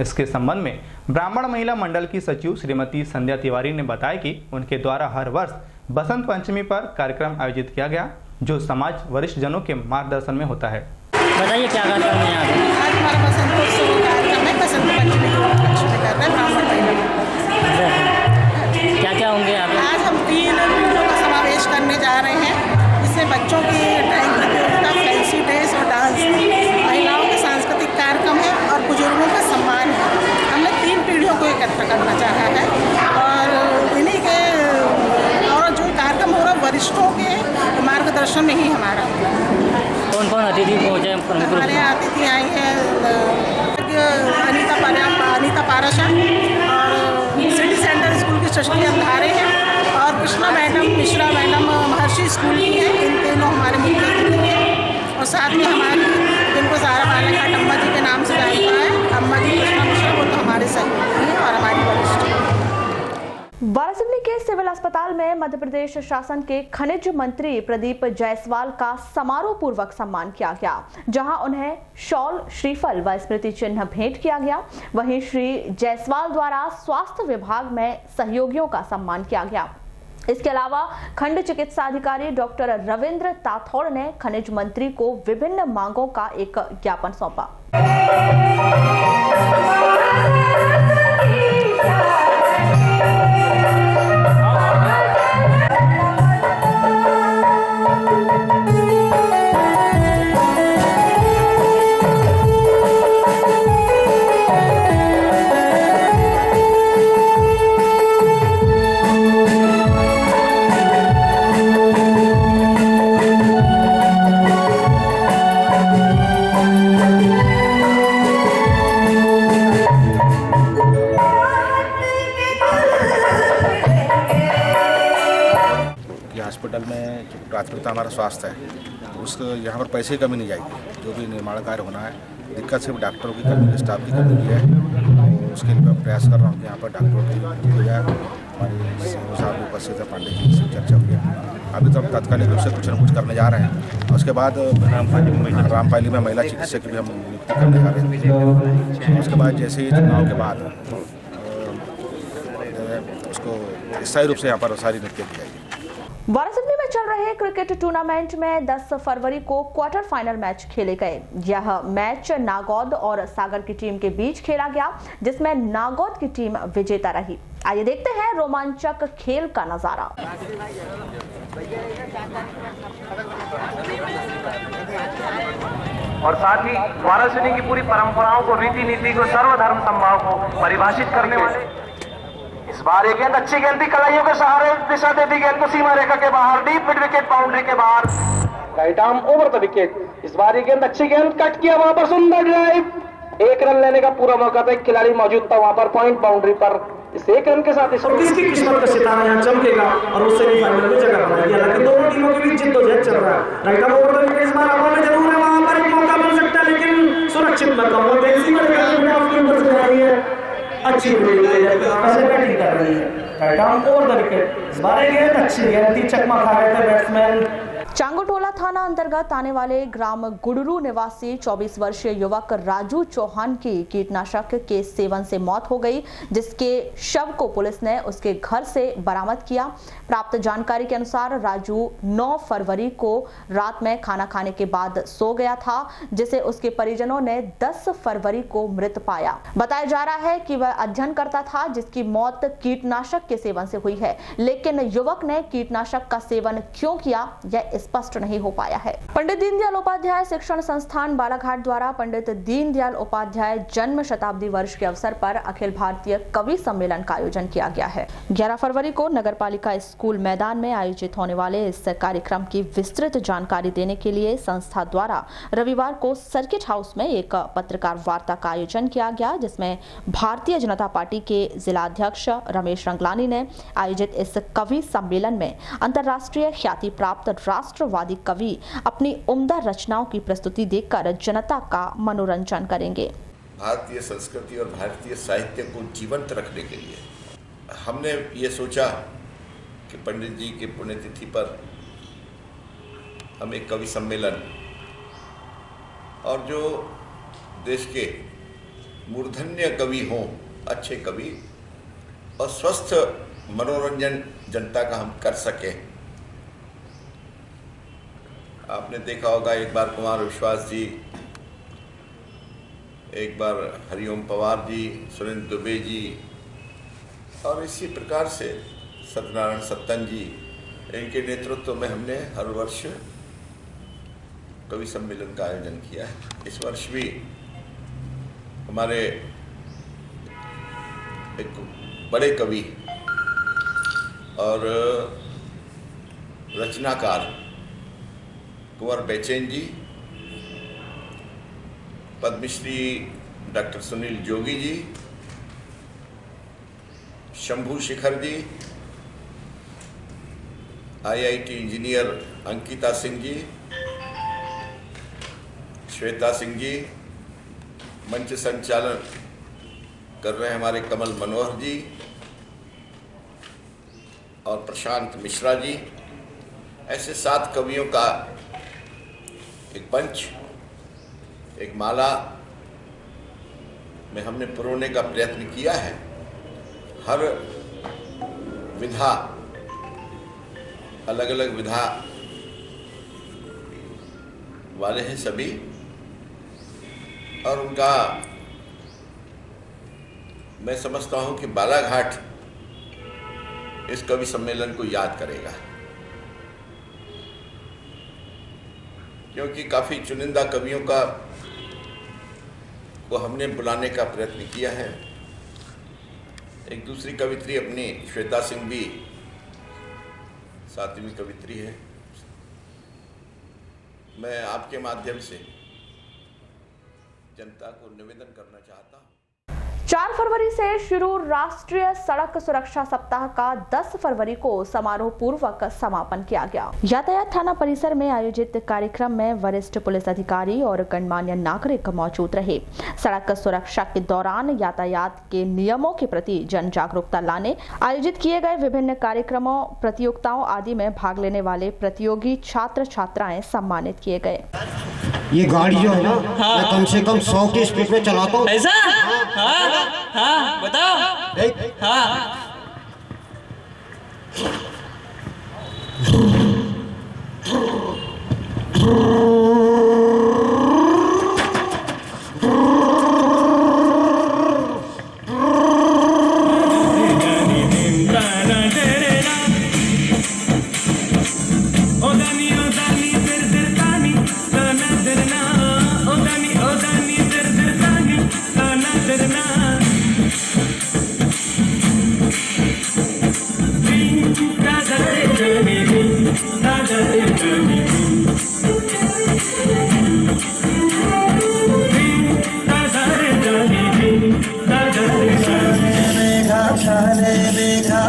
इसके संबंध में ब्राह्मण महिला मंडल की सचिव श्रीमती संध्या तिवारी ने बताया कि उनके द्वारा हर वर्ष बसंत पंचमी पर कार्यक्रम आयोजित किया गया, जो समाज वरिष्ठ जनों के मार्गदर्शन में होता है। बताइए क्या कार्यक्रम है यहाँ पे? आज हमारा बसंत कार्यक्रम है, बसंत पंचमी को उपलक्ष्य में कर रहे हैं ब्राह्मण महिला। क्या क्या होंगे यहाँ पे? आज हम 3 वीडियो का समावेश करने जा रहे हैं, जिसमें बच्चों की ड्राइंग प्रतियोगिता, फैंसी ड्रेस और डांस, महिलाओं के सांस्कृतिक कार्यक्रम है और बुजुर्गों का सम्मान है। हमने 3 पीढ़ियों को एकत्र करना चाहा है और इन्हीं के और जो कार्यक्रम हो रहा है वरिष्ठों के मार्गदर्शन में ही हमारा। कौन कौन अतिथि पहुँचे? हमारे यहाँ अतिथि आई है अनीता पाराशर और सिटी सेंटर स्कूल की शशि अंधारे हैं और कृष्णा मैडम मिश्रा मैडम महर्षि स्कूल की हैं। इन तीनों हमारे मुख्य अतिथि हैं और साथ में हमारी जिनको सारा बालक अम्मा जी के नाम से जानता है, अम्मा जी कृष्णा मिश्रा, वो तो हमारे सहयोगी हैं और हमारी वरिष्ठ। वाराणसी के सिविल अस्पताल में मध्य प्रदेश शासन के खनिज मंत्री प्रदीप जायसवाल का समारोह पूर्वक सम्मान किया गया, जहां उन्हें शॉल, श्रीफल व स्मृति चिन्ह भेंट किया गया। वहीं श्री जायसवाल द्वारा स्वास्थ्य विभाग में सहयोगियों का सम्मान किया गया। इसके अलावा खंड चिकित्सा अधिकारी डॉक्टर रविंद्र ताथौड़ ने खनिज मंत्री को विभिन्न मांगों का एक ज्ञापन सौंपा। हॉस्पिटल में जो प्राथमिकता हमारा स्वास्थ्य है, उस यहाँ पर पैसे की कमी नहीं जाएगी। जो भी निर्माण कार्य होना है, दिक्कत सिर्फ डॉक्टरों की कमी, स्टाफ की कमी की है। तो उसके लिए मैं प्रयास कर रहा हूँ कि यहाँ पर डॉक्टरों की हो जाए। हमारे साहब उपस्थित है, पांडे जी से चर्चा हुई है। अभी तो हम तात्कालिक रूप से कुछ न कुछ करने जा रहे हैं। उसके बाद रामपाली में महिला चिकित्सक की भी हम नियुक्ति करने जा रहे हैं। उसके बाद जैसे ही चुनाव के बाद उसको स्थायी रूप से यहाँ पर सारी नृत्य की जाएगी। वारासिवनी में चल रहे क्रिकेट टूर्नामेंट में 10 फरवरी को क्वार्टर फाइनल मैच खेले गए। यह मैच नागौद और सागर की टीम के बीच खेला गया, जिसमें नागौद की टीम विजेता रही। आइए देखते हैं रोमांचक खेल का नजारा। और साथ ही वारासिवनी की पूरी परंपराओं को, रीति नीति को, सर्वधर्म समभाव को परिभाषित करने वाले इस बार एक गेंद अच्छी गेंद थी, कलाइयों के सहारे दिशा दे दी गेंद को सीमा रेखा के बाहर, डीप मिड विकेट बाउंड्री के बाहर, right arm over the wicket. इस बार ये गेंद अच्छी गेंद कट किया, वहां पर सुंदर ड्राइव, 1 रन लेने का पूरा मौका था, एक खिलाड़ी मौजूद था वहां पर पॉइंट बाउंड्री पर। इस 1 रन के साथ किसकी किस्मत का सितारा यहाँ चमकेगा और वो सेमीफाइनल में जगह बनाएगी। हालांकि दोनों टीमों के बीच जिद्दोजहद चल रहा है। Right arm over the wicket इस बार हवा में जरूर है, वहां पर एक मौका मिल सकता है, लेकिन सुरक्षित मौका वो देखी है, अच्छी बैटिंग कर रही है। Right arm over the wicket इस बार ये गेंद अच्छी गेंद थी, चकमा खा गए थे बैट्समैन। चांगोटोला थाना अंतर्गत आने वाले ग्राम गुडरू निवासी 24 वर्षीय युवक राजू चौहान की कीटनाशक के सेवन से मौत हो गई, जिसके शव को पुलिस ने उसके घर से बरामद किया। प्राप्त जानकारी के अनुसार राजू 9 फरवरी को रात में खाना खाने के बाद सो गया था, जिसे उसके परिजनों ने 10 फरवरी को मृत पाया। बताया जा रहा है कि वह अध्ययन करता था, जिसकी मौत कीटनाशक के सेवन से हुई है, लेकिन युवक ने कीटनाशक का सेवन क्यों किया यह स्पष्ट नहीं हो पाया है। पंडित दीनदयाल उपाध्याय शिक्षण संस्थान बालाघाट द्वारा पंडित दीनदयाल उपाध्याय जन्म शताब्दी वर्ष के अवसर पर अखिल भारतीय कवि सम्मेलन का आयोजन किया गया है। 11 फरवरी को नगरपालिका स्कूल मैदान में आयोजित होने वाले इस कार्यक्रम की विस्तृत जानकारी देने के लिए संस्था द्वारा रविवार को सर्किट हाउस में एक पत्रकार वार्ता का आयोजन किया गया, जिसमें भारतीय जनता पार्टी के जिलाध्यक्ष रमेश रंगलानी ने आयोजित इस कवि सम्मेलन में अंतर्राष्ट्रीय ख्याति प्राप्त राष्ट्रवादी कवि अपनी उम्दा रचनाओं की प्रस्तुति देकर जनता का मनोरंजन करेंगे। भारतीय संस्कृति और भारतीय साहित्य को जीवंत रखने के लिए हमने ये सोचा कि पंडित जी के पुण्यतिथि पर हम एक कवि सम्मेलन और जो देश के मूर्धन्य कवि हों, अच्छे कवि और स्वस्थ मनोरंजन जनता का हम कर सकें। आपने देखा होगा एक बार कुमार विश्वास जी, एक बार हरिओम पवार जी, सुरेंद्र दुबे जी और इसी प्रकार से सत्यनारायण सत्तन जी, इनके नेतृत्व में हमने हर वर्ष कवि सम्मेलन का आयोजन किया है। इस वर्ष भी हमारे एक बड़े कवि और रचनाकार कुंवर बेचैन जी, Padmashri doctor Sunil Jogi ji, Shambhu Shikhar ji, IIT engineer Ankita Singh ji, Shweta Singh ji, मंच संचालन कर रहे हैं हमारे कमल मनोहर जी और प्रशांत मिश्रा जी। ऐसे 7 कवियों का एक पंच, एक माला में हमने पुरोने का प्रयत्न किया है। हर विधा, अलग अलग विधा वाले हैं सभी, और उनका मैं समझता हूं कि बालाघाट इस कवि सम्मेलन को याद करेगा, क्योंकि काफ़ी चुनिंदा कवियों को हमने बुलाने का प्रयत्न किया है। एक दूसरी कवित्री अपनी श्वेता सिंह भी 7वीं कवित्री है। मैं आपके माध्यम से जनता को निवेदन करना चाहता हूँ। 4 फरवरी से शुरू राष्ट्रीय सड़क सुरक्षा सप्ताह का 10 फरवरी को समारोह पूर्वक समापन किया गया। यातायात थाना परिसर में आयोजित कार्यक्रम में वरिष्ठ पुलिस अधिकारी और गणमान्य नागरिक मौजूद रहे। सड़क सुरक्षा के दौरान यातायात के नियमों के प्रति जन जागरूकता लाने आयोजित किए गए विभिन्न कार्यक्रमों, प्रतियोगिताओं आदि में भाग लेने वाले प्रतियोगी छात्र छात्राएं सम्मानित किए गए। ये गाड़ी जो है ना, मैं कम से कम 100 की स्पीड में चलाता हूँ। ऐसा? हाँ, बताओ। हाँ।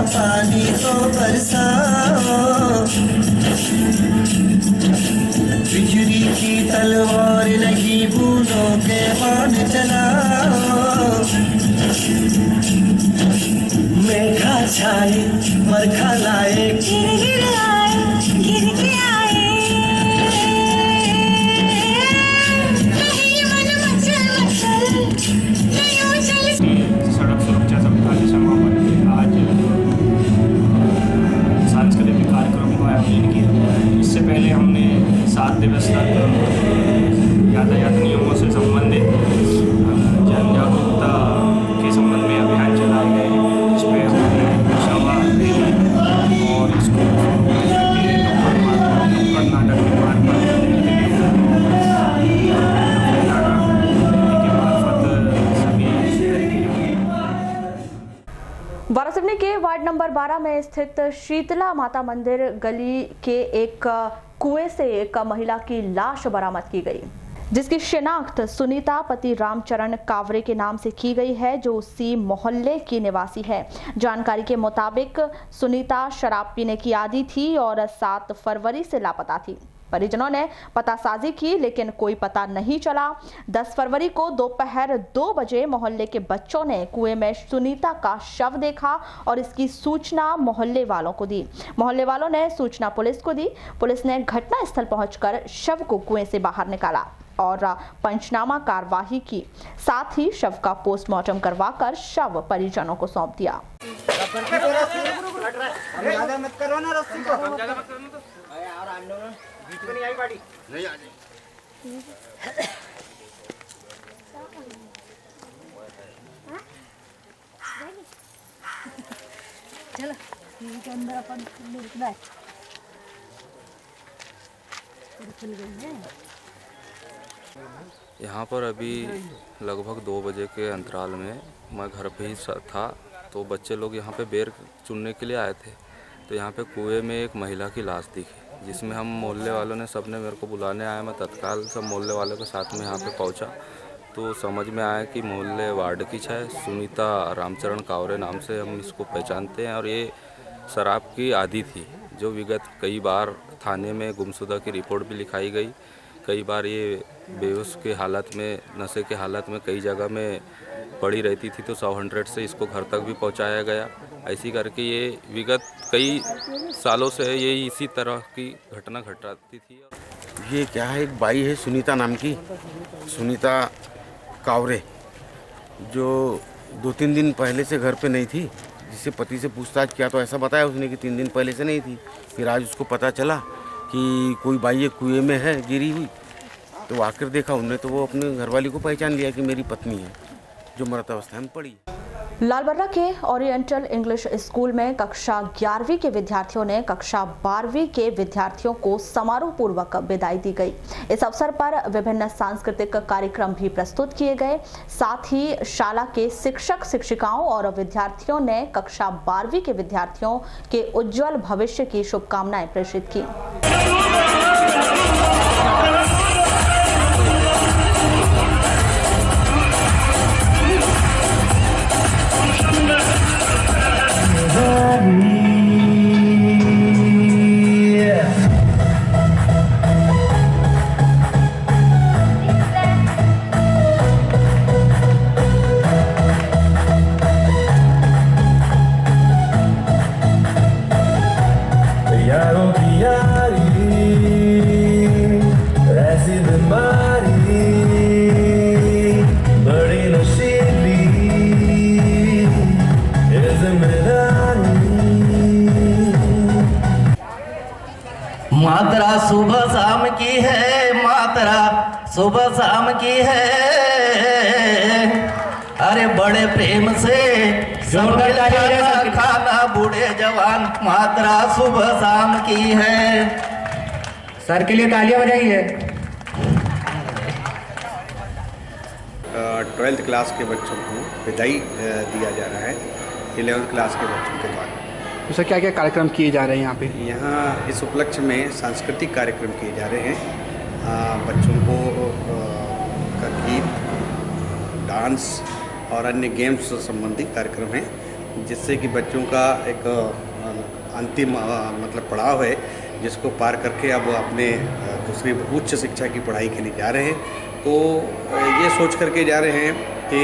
पानी को बरसाओ, बिजली की तलवार नहीं बूंदों के बाण चलाओ। मेघा छाए बरखा लाए, गिर आए गिर के आए, नहीं मन मचल मचल नहीं उछल। सड़क सुरक्षा सप्ताह के समापन में आज सांस्कृतिक कार्यक्रम का आयोजन किया। इससे पहले हमने 7 दिवस तक यातायात नियमों से संबंधित जन जागरूकता के संबंध में अभियान चलाए गए, जिसमें हमने सभा रैली और स्कूल के नुक्कड़ नाटक के मार्फत वारासिवनी के वार्ड नंबर 12 में स्थित शीतला माता मंदिर गली के एक कुएं से एक महिला की लाश बरामद की गई, जिसकी शिनाख्त सुनीता पति रामचरण कावरे के नाम से की गई है, जो उसी मोहल्ले की निवासी है। जानकारी के मुताबिक सुनीता शराब पीने की आदी थी और 7 फरवरी से लापता थी। परिजनों ने पतासाजी की लेकिन कोई पता नहीं चला। 10 फरवरी को दोपहर 2 बजे मोहल्ले के बच्चों ने कुएं में सुनीता का शव देखा और इसकी सूचना मोहल्ले वालों को दी। मोहल्ले वालों ने सूचना पुलिस को दी। पुलिस ने घटनास्थल पहुंचकर शव को कुएं से बाहर निकाला और पंचनामा कार्यवाही की, साथ ही शव का पोस्टमार्टम करवाकर शव परिजनों को सौंप दिया। यहाँ पर अभी लगभग 2 बजे के अंतराल में मैं घर पे ही था, तो बच्चे लोग यहाँ पे बेर चुनने के लिए आए थे। तो यहाँ पे कुएं में एक महिला की लाश दिखी, जिसमें हम मोहल्ले वालों ने सबने मेरे को बुलाने आया। मैं तत्काल सब मोहल्ले वालों के साथ में यहाँ पे पहुँचा तो समझ में आया कि मोहल्ले वार्ड की है, सुनीता रामचरण कावरे नाम से हम इसको पहचानते हैं। और ये शराब की आदी थी, जो विगत कई बार थाने में गुमशुदा की रिपोर्ट भी लिखाई गई। कई बार ये बेहोश के हालत में, नशे के हालत में कई जगह में पड़ी रहती थी, तो 100 से इसको घर तक भी पहुंचाया गया। ऐसी करके ये विगत कई सालों से ये इसी तरह की घटना घटाती थी। ये क्या है, एक बाई है सुनीता नाम की, सुनीता कावरे, जो 2-3 दिन पहले से घर पे नहीं थी। जिससे पति से पूछताछ किया तो ऐसा बताया उसने कि 3 दिन पहले से नहीं थी। फिर आज उसको पता चला कि कोई बाई एक कुएं में है गिरी हुई, तो आकर देखा उन्होंने, तो वो अपने घरवाली को पहचान लिया कि मेरी पत्नी है, जो मृत अवस्था में पड़ी। लालबर्रा के ओरिएंटल इंग्लिश स्कूल में कक्षा 11वीं के विद्यार्थियों ने कक्षा 12वीं के विद्यार्थियों को समारोह पूर्वक विदाई दी गई। इस अवसर पर विभिन्न सांस्कृतिक कार्यक्रम भी प्रस्तुत किए गए। साथ ही शाला के शिक्षक शिक्षिकाओं और विद्यार्थियों ने कक्षा 12वीं के विद्यार्थियों के उज्जवल भविष्य की शुभकामनाएं प्रेषित की। Yaron, शाम की है मात्रा, सुबह शाम की है। अरे बड़े प्रेम से खाना बूढ़े जवान, मात्रा सुबह शाम की है। सर के लिए तालियां बजाइए। 12th क्लास के बच्चों को विदाई दिया जा रहा है 11th क्लास के बच्चों के द्वारा। तो सर क्या क्या कार्यक्रम किए जा रहे हैं यहाँ पे? यहाँ इस उपलक्ष्य में सांस्कृतिक कार्यक्रम किए जा रहे हैं। बच्चों को का गीत, डांस और अन्य गेम्स से संबंधित कार्यक्रम हैं, जिससे कि बच्चों का एक अंतिम मतलब पड़ाव है, जिसको पार करके अब अपने दूसरी उच्च शिक्षा की पढ़ाई के लिए जा रहे हैं। तो ये सोच करके जा रहे हैं कि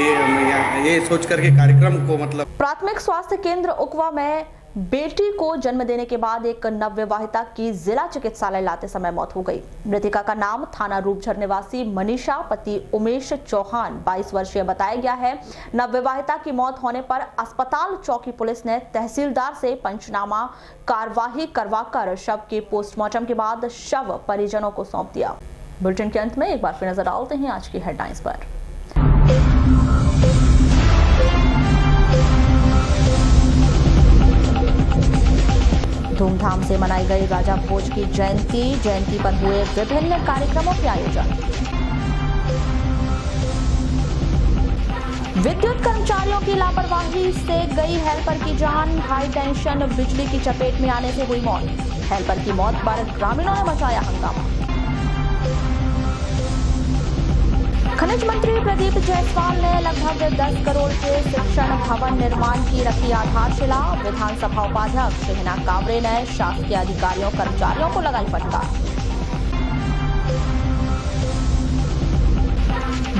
ये सोच करके कार्यक्रम को मतलब प्राथमिक स्वास्थ्य केंद्र उकवा में बेटी को जन्म देने के बाद एक नवविवाहिता की जिला चिकित्सालय लाते समय मौत हो गई। मृतका का नाम थाना रूपझर निवासी मनीषा पति उमेश चौहान 22 वर्षीय बताया गया है। नवविवाहिता की मौत होने पर अस्पताल चौकी पुलिस ने तहसीलदार से पंचनामा कार्यवाही करवाकर शव के पोस्टमार्टम के बाद शव परिजनों को सौंप दिया। बुलेटिन के अंत में एक बार फिर नजर डालते हैं आज की हेडलाइंस पर। धूमधाम से मनाई गई राजा भोज की जयंती पर हुए विभिन्न कार्यक्रमों के आयोजन। विद्युत कर्मचारियों की लापरवाही से गई हेल्पर की जान, हाई टेंशन बिजली की चपेट में आने से हुई मौत। हेल्पर की मौत पर ग्रामीणों ने मचाया हंगामा। खनिज मंत्री प्रदीप जायसवाल ने लगभग 10 करोड़ के शिक्षण भवन निर्माण की रखी आधारशिला। विधानसभा उपाध्यक्ष हिना कावरे ने शासकीय अधिकारियों कर्मचारियों को लगाई फटकार।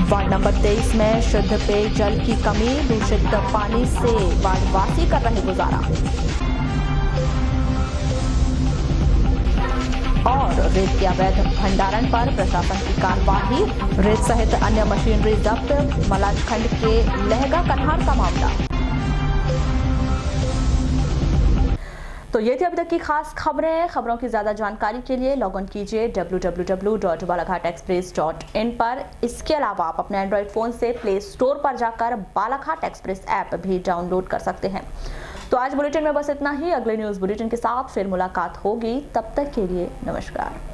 वार्ड नंबर 23 में शुद्ध पेयजल की कमी, दूषित पानी से वार्डवासी कर रहे गुजारा। और रेत के अवैध भंडारण पर प्रशासन की कार्यवाही, रेत सहित अन्य मशीनरी जब्त। मलाजखंड के लहगा कन्हार का मामला। तो ये थी अभी तक की खास खबरें। खबरों की ज्यादा जानकारी के लिए लॉग इन कीजिए www.balaghat-express.in पर। इसके अलावा आप अपने एंड्रॉइड फोन से प्ले स्टोर पर जाकर बालाघाट एक्सप्रेस ऐप भी डाउनलोड कर सकते हैं। तो आज बुलेटिन में बस इतना ही। अगले न्यूज बुलेटिन के साथ फिर मुलाकात होगी, तब तक के लिए नमस्कार।